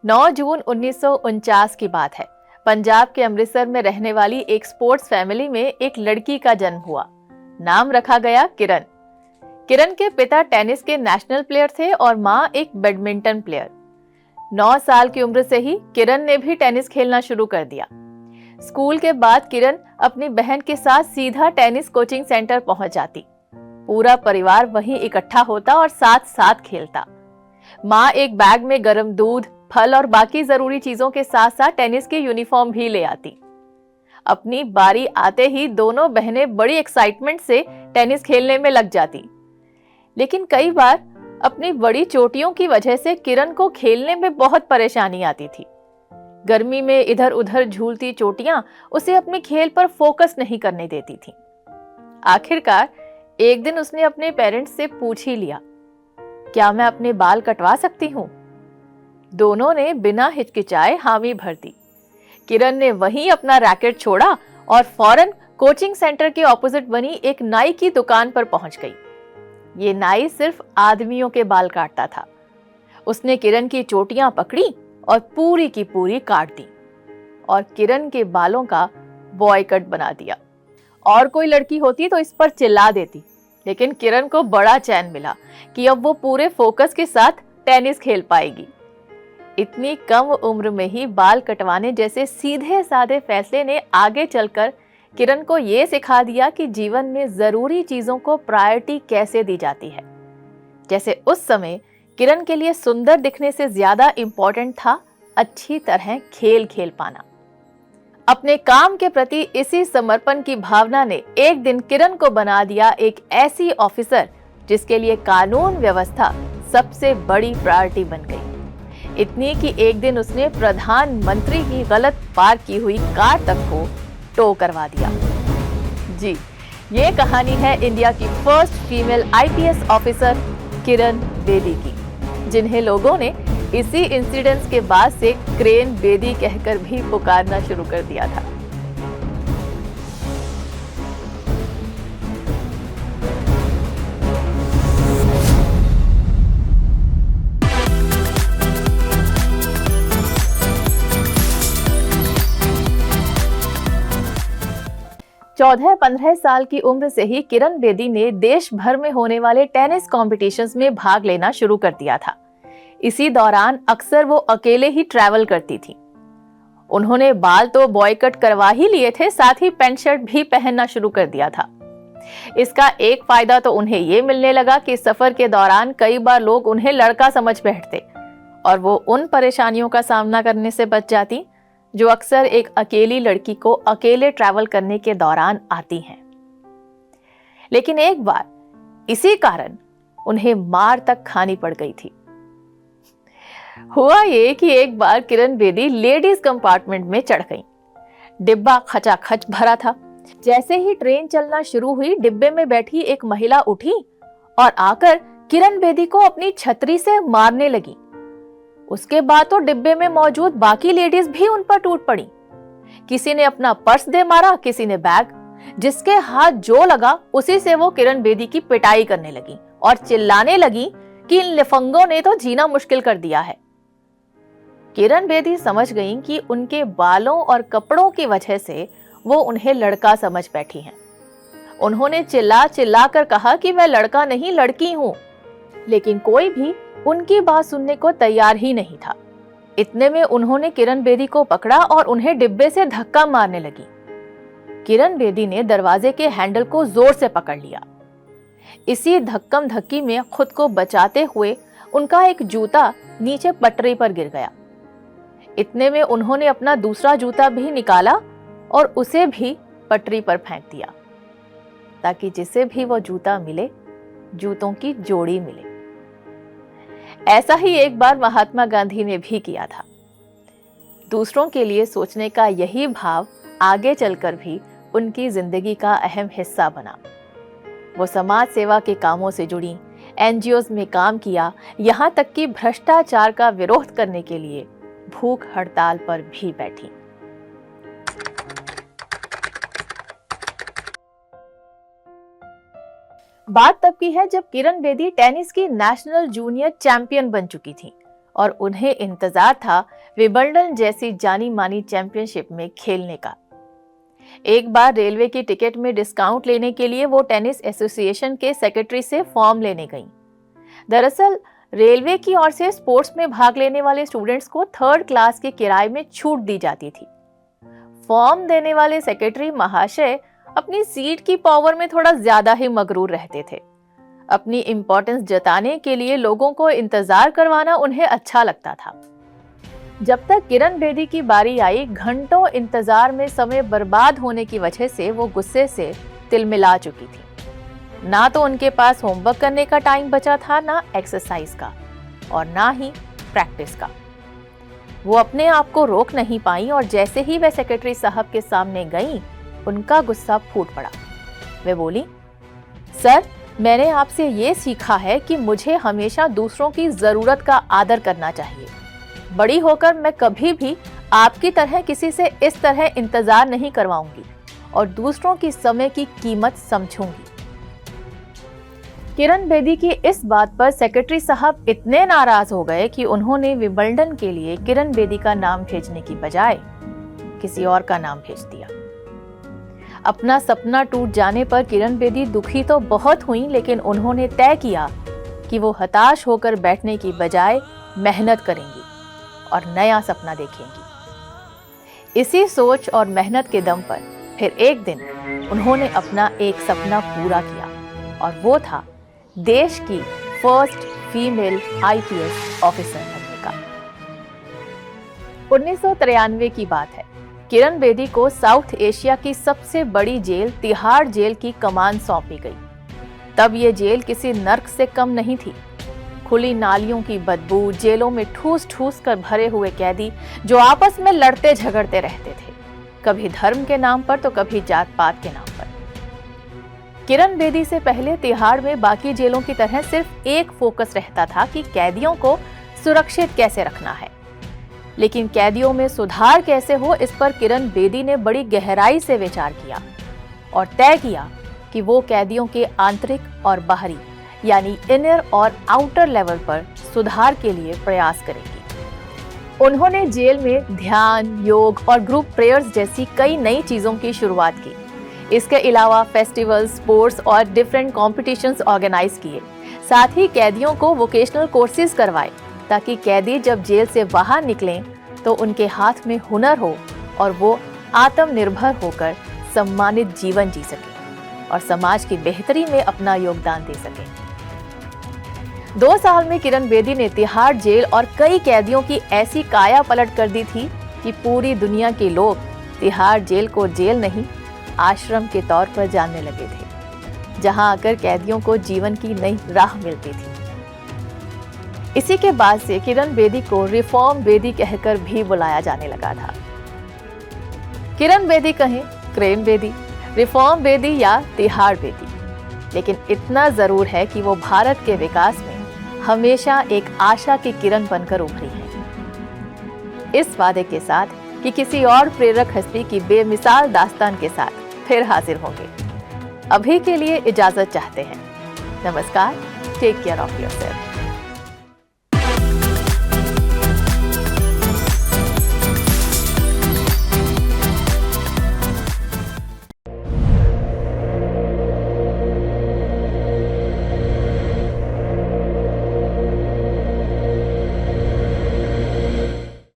9 जून 1949 की बात है। पंजाब के अमृतसर में रहने वाली एक स्पोर्ट्स फैमिली में एक लड़की का जन्म हुआ। नाम रखा गया किरण। किरण के पिता टेनिस के नेशनल प्लेयर थे और माँ एक बैडमिंटन प्लेयर। 9 साल की उम्र से ही किरण ने भी टेनिस खेलना शुरू कर दिया। स्कूल के बाद किरण अपनी बहन के साथ सीधा टेनिस कोचिंग सेंटर पहुंच जाती। पूरा परिवार वहीं इकट्ठा होता और साथ साथ खेलता। माँ एक बैग में गर्म दूध, फल और बाकी जरूरी चीजों के साथ साथ टेनिस की यूनिफॉर्म भी ले आती। अपनी बारी आते ही दोनों बहनें बड़ी एक्साइटमेंट से टेनिस खेलने में लग जाती। लेकिन कई बार अपनी बड़ी चोटियों की वजह से किरण को खेलने में बहुत परेशानी आती थी। गर्मी में इधर उधर झूलती चोटियां उसे अपने खेल पर फोकस नहीं करने देती थी। आखिरकार एक दिन उसने अपने पेरेंट्स से पूछ ही लिया, क्या मैं अपने बाल कटवा सकती हूँ? दोनों ने बिना हिचकिचाए हामी भर दी। किरण ने वहीं अपना रैकेट छोड़ा और फौरन कोचिंग सेंटर के ऑपोजिट बनी एक नाई की दुकान पर पहुंच गई। ये नाई सिर्फ आदमियों के बाल काटता था। उसने किरण की चोटियां पकड़ी और पूरी की पूरी काट दी और किरण के बालों का बॉय कट बना दिया। और कोई लड़की होती तो इस पर चिल्ला देती, लेकिन किरण को बड़ा चैन मिला कि अब वो पूरे फोकस के साथ टेनिस खेल पाएगी। इतनी कम उम्र में ही बाल कटवाने जैसे सीधे साधे फैसले ने आगे चलकर किरण को ये सिखा दिया कि जीवन में जरूरी चीजों को प्रायोरिटी कैसे दी जाती है। जैसे उस समय किरण के लिए सुंदर दिखने से ज्यादा इंपॉर्टेंट था अच्छी तरह खेल खेल पाना। अपने काम के प्रति इसी समर्पण की भावना ने एक दिन किरण को बना दिया एक ऐसी ऑफिसर जिसके लिए कानून व्यवस्था सबसे बड़ी प्रायोरिटी बन गई। इतनी कि एक दिन उसने प्रधानमंत्री की गलत पार्क की हुई कार तक को टो करवा दिया। जी, ये कहानी है इंडिया की first female IPS officer Kiran Bedi की, जिन्हें लोगों ने इसी इंसिडेंट के बाद से क्रेन बेदी कहकर भी पुकारना शुरू कर दिया था। चौदह 15 साल की उम्र से ही किरण बेदी ने देश भर में होने वाले टेनिस कॉम्पिटिशन्स में भाग लेना शुरू कर दिया था। इसी दौरान अक्सर वो अकेले ही ट्रैवल करती थी। उन्होंने बाल तो बॉय कट करवा ही लिए थे, साथ ही पैंट शर्ट भी पहनना शुरू कर दिया था। इसका एक फायदा तो उन्हें ये मिलने लगा कि सफर के दौरान कई बार लोग उन्हें लड़का समझ बैठते और वो उन परेशानियों का सामना करने से बच जाती जो अक्सर एक अकेली लड़की को अकेले ट्रैवल करने के दौरान आती हैं। लेकिन एक बार इसी कारण उन्हें मार तक खानी पड़ गई थी। हुआ ये कि एक बार किरण बेदी लेडीज कंपार्टमेंट में चढ़ गईं। डिब्बा खचाखच भरा था। जैसे ही ट्रेन चलना शुरू हुई, डिब्बे में बैठी एक महिला उठी और आकर किरण बेदी को अपनी छतरी से मारने लगी। उसके बाद तो डिब्बे में मौजूद बाकी लेडीज भी उन पर टूट पड़ी। किसी ने अपना पर्स दे मारा, किसी ने बैग। जिसके हाथ जो लगा उसी से वो किरण बेदी की पिटाई करने लगी और चिल्लाने लगी कि इन लफंगों ने तो जीना मुश्किल कर दिया है। किरण बेदी समझ गईं कि उनके बालों और कपड़ों की वजह से वो उन्हें लड़का समझ बैठी हैं। उन्होंने चिल्ला चिल्ला कर कहा कि मैं लड़का नहीं लड़की हूं, लेकिन कोई भी उनकी बात सुनने को तैयार ही नहीं था। इतने में उन्होंने किरण बेदी को पकड़ा और उन्हें डिब्बे से धक्का मारने लगी। किरण बेदी ने दरवाजे के हैंडल को जोर से पकड़ लिया। इसी धक्कम धक्की में खुद को बचाते हुए उनका एक जूता नीचे पटरी पर गिर गया। इतने में उन्होंने अपना दूसरा जूता भी निकाला और उसे भी पटरी पर फेंक दिया ताकि जिसे भी वो जूता मिले, जूतों की जोड़ी मिले। ऐसा ही एक बार महात्मा गांधी ने भी किया था। दूसरों के लिए सोचने का यही भाव आगे चलकर भी उनकी जिंदगी का अहम हिस्सा बना। वो समाज सेवा के कामों से जुड़ी, एनजीओज में काम किया, यहाँ तक कि भ्रष्टाचार का विरोध करने के लिए भूख हड़ताल पर भी बैठी। बात तब की है जब किरण बेदी टेनिस की नेशनल जूनियर चैंपियन बन चुकी थी और उन्हें इंतजार था विंबलडन जैसी जानी मानी चैंपियनशिप में खेलने का। एक बार रेलवे की टिकट में डिस्काउंट लेने के लिए वो टेनिस एसोसिएशन के सेक्रेटरी से फॉर्म लेने गईं। दरअसल रेलवे की ओर से स्पोर्ट्स में भाग लेने वाले स्टूडेंट्स को 3rd क्लास के किराए में छूट दी जाती थी। फॉर्म देने वाले सेक्रेटरी महाशय अपनी सीट की पावर में थोड़ा ज्यादा ही मगरूर रहते थे। अपनी इंपॉर्टेंस जताने के लिए लोगों को इंतजार करवाना उन्हें अच्छा लगता था। जब तक किरण बेदी की बारी आई, घंटों इंतजार में समय बर्बाद होने की वजह से वो गुस्से से तिलमिला चुकी थी। ना तो उनके पास होमवर्क करने का टाइम बचा था, ना एक्सरसाइज का और ना ही प्रैक्टिस का। वो अपने आप को रोक नहीं पाई और जैसे ही वे सेक्रेटरी साहब के सामने गईं, उनका गुस्सा फूट पड़ा। वे बोली, सर, मैंने आपसे ये सीखा है कि मुझे हमेशा दूसरों की जरूरत का आदर करना चाहिए। बड़ी होकर मैं कभी भी आपकी तरह किसी से इस तरह इंतजार नहीं करवाऊंगी और दूसरों की समय की कीमत समझूंगी। किरण बेदी की इस बात पर सेक्रेटरी साहब इतने नाराज हो गए कि उन्होंने विंबलडन के लिए किरण बेदी का नाम भेजने की बजाय किसी और का नाम भेज दिया। अपना सपना टूट जाने पर किरण बेदी दुखी तो बहुत हुई, लेकिन उन्होंने तय किया कि वो हताश होकर बैठने की बजाय मेहनत करेंगी और नया सपना देखेंगी। इसी सोच और मेहनत के दम पर फिर एक दिन उन्होंने अपना एक सपना पूरा किया और वो था देश की फर्स्ट फीमेल IPS ऑफिसर बनने का। 1993 की बात है। किरण बेदी को साउथ एशिया की सबसे बड़ी जेल तिहाड़ जेल की कमान सौंपी गई। तब ये जेल किसी नर्क से कम नहीं थी। खुली नालियों की बदबू, जेलों में ठूस ठूस कर भरे हुए कैदी जो आपस में लड़ते झगड़ते रहते थे, कभी धर्म के नाम पर तो कभी जात पात के नाम पर। किरण बेदी से पहले तिहाड़ में बाकी जेलों की तरह सिर्फ एक फोकस रहता था कि कैदियों को सुरक्षित कैसे रखना है, लेकिन कैदियों में सुधार कैसे हो, इस पर किरण बेदी ने बड़ी गहराई से विचार किया और तय किया कि वो कैदियों के आंतरिक और बाहरी यानी इनर और आउटर लेवल पर सुधार के लिए प्रयास करेंगी। उन्होंने जेल में ध्यान, योग और ग्रुप प्रेयर्स जैसी कई नई चीजों की शुरुआत की। इसके अलावा फेस्टिवल्स, स्पोर्ट्स और डिफरेंट कॉम्पिटिशन्स ऑर्गेनाइज किए। साथ ही कैदियों को वोकेशनल कोर्सेज करवाए ताकि कैदी जब जेल से बाहर निकलें तो उनके हाथ में हुनर हो और वो आत्मनिर्भर होकर सम्मानित जीवन जी सकें और समाज की बेहतरी में अपना योगदान दे सकें। 2 साल में किरण बेदी ने तिहाड़ जेल और कई कैदियों की ऐसी काया पलट कर दी थी कि पूरी दुनिया के लोग तिहाड़ जेल को जेल नहीं, आश्रम के तौर पर जानने लगे थे, जहां आकर कैदियों को जीवन की नई राह मिलती थी। इसी के बाद से किरण बेदी को रिफॉर्म बेदी कहकर भी बुलाया जाने लगा था। किरण बेदी कहें क्रेम बेदी, रिफॉर्म बेदी या तिहाड़ बेदी, लेकिन इतना जरूर है कि वो भारत के विकास में हमेशा एक आशा की किरण बनकर उभरी है। इस वादे के साथ कि किसी और प्रेरक हस्ती की बेमिसाल दास्तान के साथ फिर हाजिर होंगे। अभी के लिए इजाजत चाहते हैं। नमस्कार, टेक केयर ऑफ योरसेल्फ।